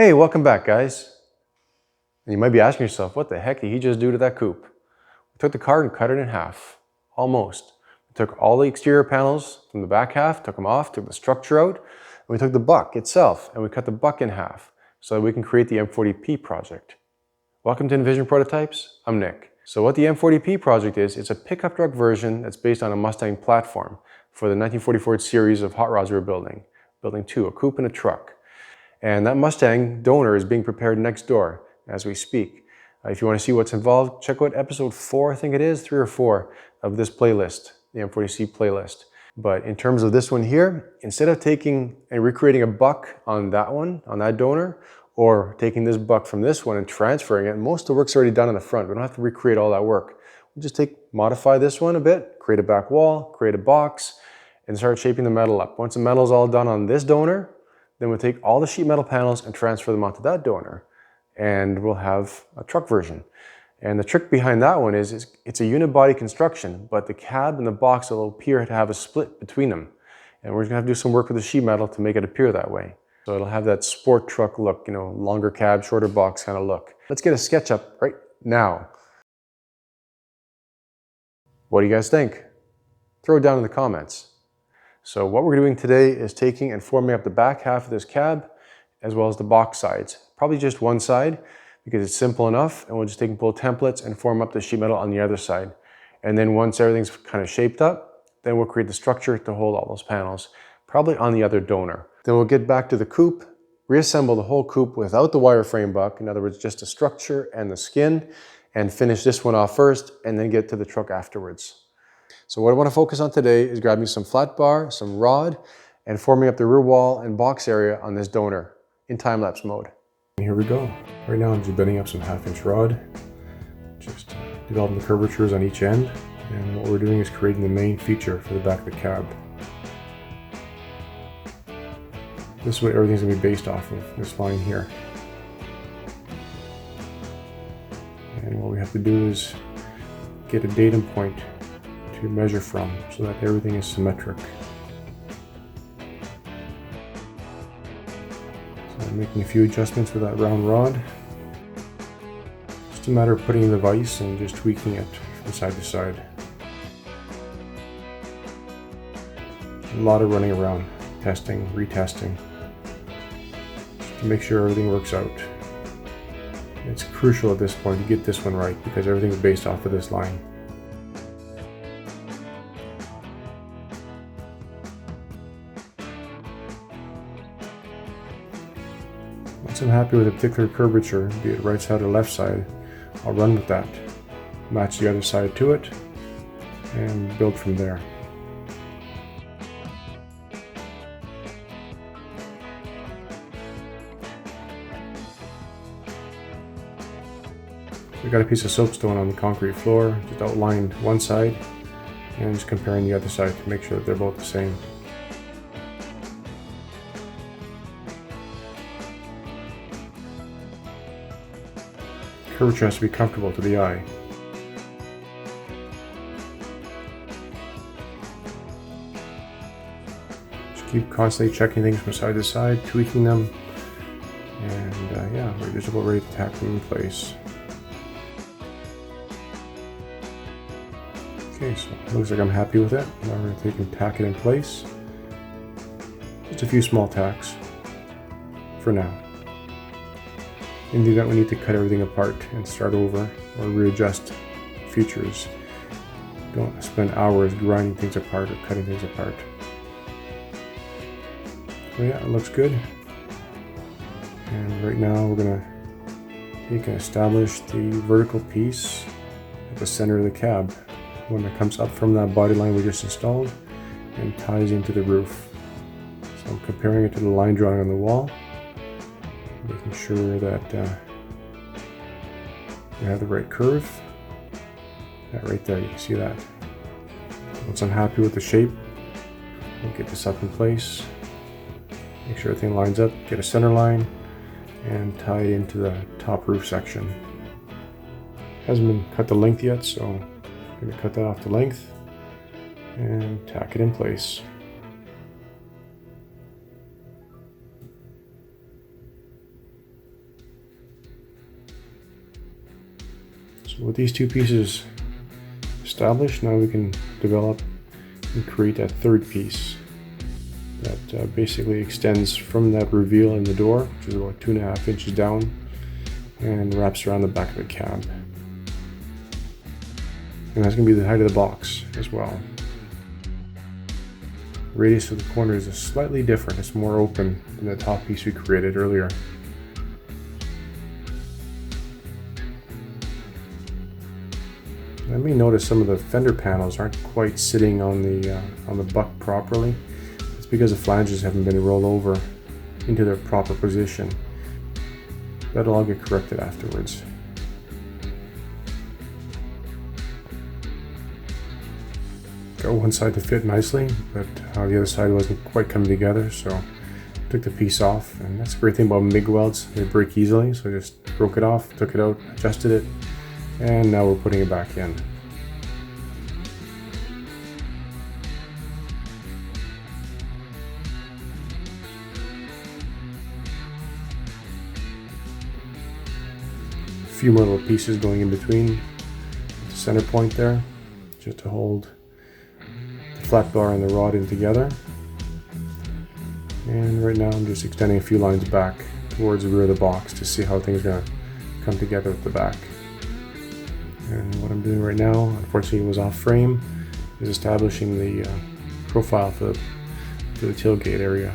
Hey, welcome back, guys. And you might be asking yourself, what the heck did he just do to that coupe? We took the car and cut it in half, almost. We took all the exterior panels from the back half, took them off, took the structure out, and we took the buck itself, and we cut the buck in half so that we can create the M40P project. Welcome to iNVision Prototypes, I'm Nick. So what the M40P project is, it's a pickup truck version that's based on a Mustang platform for the 1944 series of hot rods we were building. Building two, a coupe and a truck. And that Mustang donor is being prepared next door as we speak. If you want to see what's involved, check out episode 4, I think it is, 3 or 4 of this playlist, the M40C playlist. But in terms of this one here, instead of taking and recreating a buck on that one, on that donor, or taking this buck from this one and transferring it, most of the work's already done on the front. We don't have to recreate all that work. We just modify this one a bit, create a back wall, create a box, and start shaping the metal up. Once the metal is all done on this donor, then we'll take all the sheet metal panels and transfer them onto that donor, and we'll have a truck version. And the trick behind that one is it's a unibody construction, but the cab and the box will appear to have a split between them. And we're gonna have to do some work with the sheet metal to make it appear that way. So it'll have that sport truck look, you know, longer cab, shorter box kind of look. Let's get a sketch up right now. What do you guys think? Throw it down in the comments. So what we're doing today is taking and forming up the back half of this cab as well as the box sides. Probably just one side because it's simple enough, and we'll just take and pull templates and form up the sheet metal on the other side. And then once everything's kind of shaped up, then we'll create the structure to hold all those panels, probably on the other donor. Then we'll get back to the coupe, reassemble the whole coupe without the wireframe buck, in other words, just the structure and the skin, and finish this one off first and then get to the truck afterwards. So what I want to focus on today is grabbing some flat bar, some rod, and forming up the rear wall and box area on this donor in time-lapse mode. And here we go. Right now I'm just bending up some 1/2-inch rod, just developing the curvatures on each end. And what we're doing is creating the main feature for the back of the cab. This is what everything's going to be based off of, this line here. And what we have to do is get a datum point to measure from so that everything is symmetric. So I'm making a few adjustments with that round rod. Just a matter of putting in the vise and just tweaking it from side to side. A lot of running around, testing, retesting, just to make sure everything works out. It's crucial at this point to get this one right because everything is based off of this line. Once I'm happy with a particular curvature, be it right side or left side, I'll run with that, match the other side to it, and build from there. We got a piece of soapstone on the concrete floor, just outlined one side, and just comparing the other side to make sure that they're both the same. Curvature has to be comfortable to the eye. Just keep constantly checking things from side to side, tweaking them, and yeah, we're just about ready to tack them in place. Okay, so it looks like I'm happy with it. Now we're going to take and tack it in place. Just a few small tacks for now. In the event we need to cut everything apart and start over or readjust features, don't spend hours grinding things apart or cutting things apart. So yeah, it looks good. And right now we're going to take and establish the vertical piece at the center of the cab, one that comes up from that body line we just installed and ties into the roof. So I'm comparing it to the line drawing on the wall, making sure that we have the right curve. That right there, you can see that. Once I'm happy with the shape, we'll get this up in place, make sure everything lines up, get a center line, and tie it into the top roof section. Hasn't been cut to length yet, so I'm going to cut that off to length and tack it in place. So with these two pieces established, now we can develop and create that third piece that basically extends from that reveal in the door, which is about 2.5 inches down, and wraps around the back of the cab. And that's going to be the height of the box as well. The radius of the corner is slightly different. It's more open than the top piece we created earlier. I may notice some of the fender panels aren't quite sitting on the buck properly. It's because the flanges haven't been rolled over into their proper position. That'll all get corrected afterwards. Got one side to fit nicely, but the other side wasn't quite coming together, so I took the piece off. And that's the great thing about MIG welds, they break easily, so I just broke it off, took it out, adjusted it, and now we're putting it back in. A few more little pieces going in between the center point there, just to hold the flat bar and the rod in together. And right now I'm just extending a few lines back towards the rear of the box to see how things are going to come together at the back. And what I'm doing right now, unfortunately it was off frame, is establishing the profile for the tailgate area.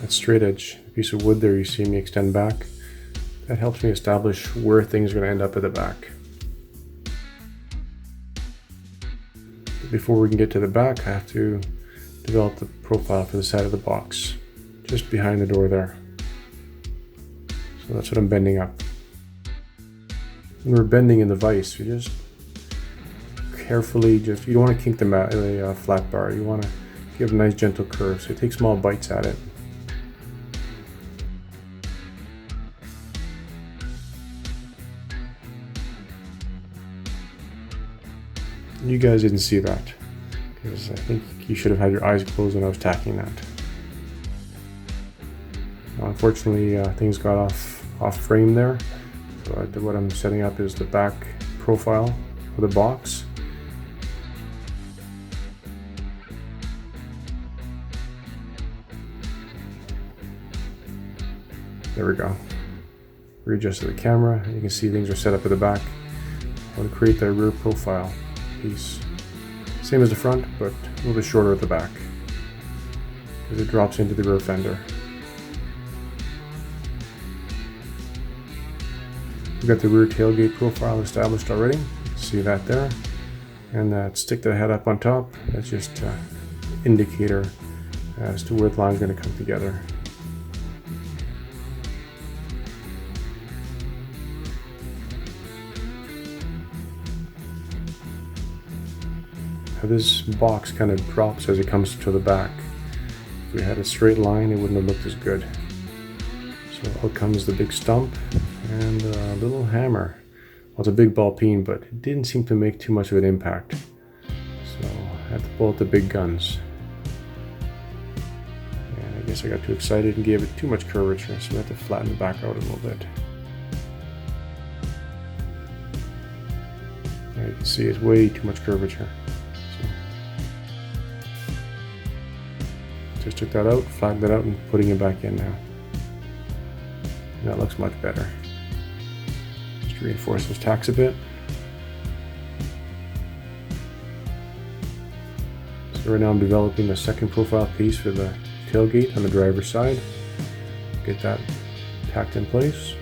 That straight edge piece of wood there you see me extend back, that helps me establish where things are going to end up at the back. But before we can get to the back, I have to develop the profile for the side of the box, just behind the door there. So that's what I'm bending up. When we're bending in the vise, you just carefully, you don't want to kink the flat bar. You want to give a nice gentle curve, so take small bites at it. You guys didn't see that, because I think you should have had your eyes closed when I was tacking that. Unfortunately, things got off frame there, so what I'm setting up is the back profile of the box. There we go. Readjusted the camera, and you can see things are set up at the back. I want to create the rear profile piece. Same as the front, but a little bit shorter at the back, because it drops into the rear fender. We've got the rear tailgate profile established already. See that there? And that stick that I had up on top, that's just an indicator as to where the line's going to come together. Now this box kind of drops as it comes to the back. If we had a straight line, it wouldn't have looked as good. So out comes the big stump and a little hammer. Well, it's a big ball peen, but it didn't seem to make too much of an impact. So I had to pull out the big guns. And I guess I got too excited and gave it too much curvature, so we had to flatten the back out a little bit. Now you can see it's way too much curvature. So just took that out, flattened it out, and putting it back in now. And that looks much better. Just reinforce those tacks a bit. So right now I'm developing the second profile piece for the tailgate on the driver's side. Get that tacked in place.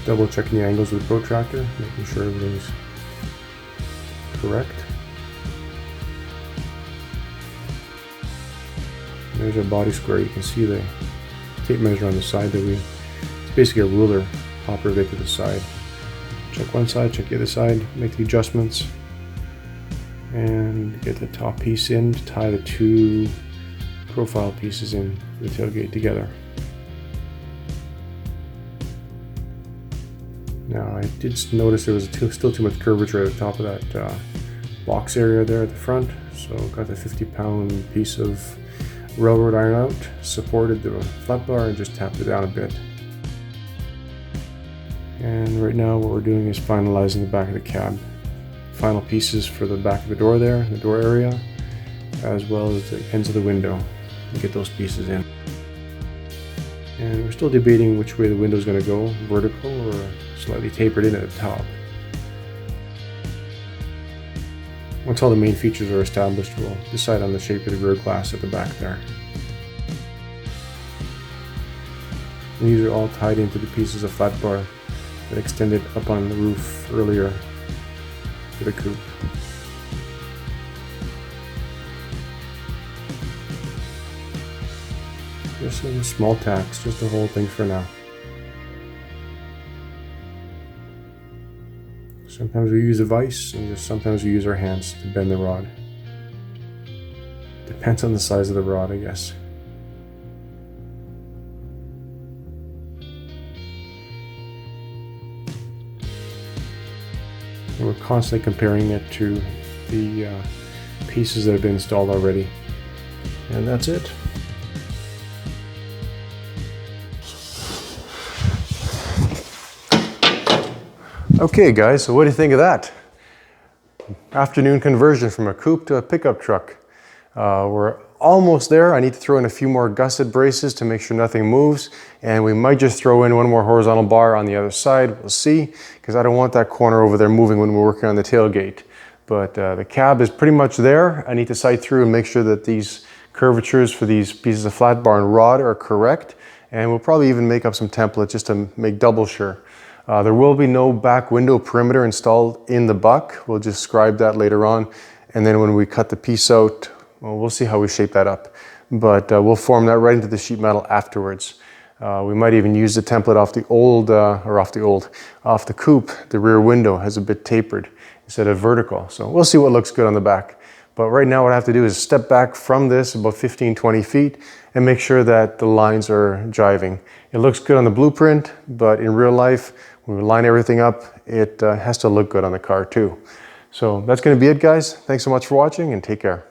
Double checking the angles with the protractor, making sure everything's correct. There's our body square. You can see the tape measure on the side that it's basically a ruler, popper right to the side. Check one side, check the other side, make the adjustments, and get the top piece in to tie the two profile pieces in the tailgate together. Now I did notice there was still too much curvature at the top of that box area there at the front, so got the 50-pound piece of railroad iron out, supported the flat bar and just tapped it down a bit. And right now what we're doing is finalizing the back of the cab. Final pieces for the back of the door there, the door area, as well as the ends of the window, to get those pieces in. And we're still debating which way the window is going to go, vertical or slightly tapered in at the top. Once all the main features are established, we'll decide on the shape of the rear glass at the back there. And these are all tied into the pieces of flat bar that extended up on the roof earlier for the coupe. Just some small tacks, just to hold things for now. Sometimes we use a vise, and just sometimes we use our hands to bend the rod. Depends on the size of the rod, I guess. And we're constantly comparing it to the pieces that have been installed already. And that's it. Okay guys, so what do you think of that? Afternoon conversion from a coupe to a pickup truck. We're almost there. I need to throw in a few more gusset braces to make sure nothing moves, and we might just throw in one more horizontal bar on the other side. We'll see, because I don't want that corner over there moving when we're working on the tailgate. But the cab is pretty much there. I need to sight through and make sure that these curvatures for these pieces of flat bar and rod are correct, and we'll probably even make up some templates just to make double sure. There will be no back window perimeter installed in the buck. We'll just scribe that later on. And then when we cut the piece out, well, we'll see how we shape that up. But we'll form that right into the sheet metal afterwards. We might even use the template off the coupe. The rear window has a bit tapered instead of vertical. So we'll see what looks good on the back. But right now what I have to do is step back from this about 15-20 feet and make sure that the lines are jiving. It looks good on the blueprint, but in real life, when we line everything up, it has to look good on the car too. So that's going to be it, guys. Thanks so much for watching, and take care.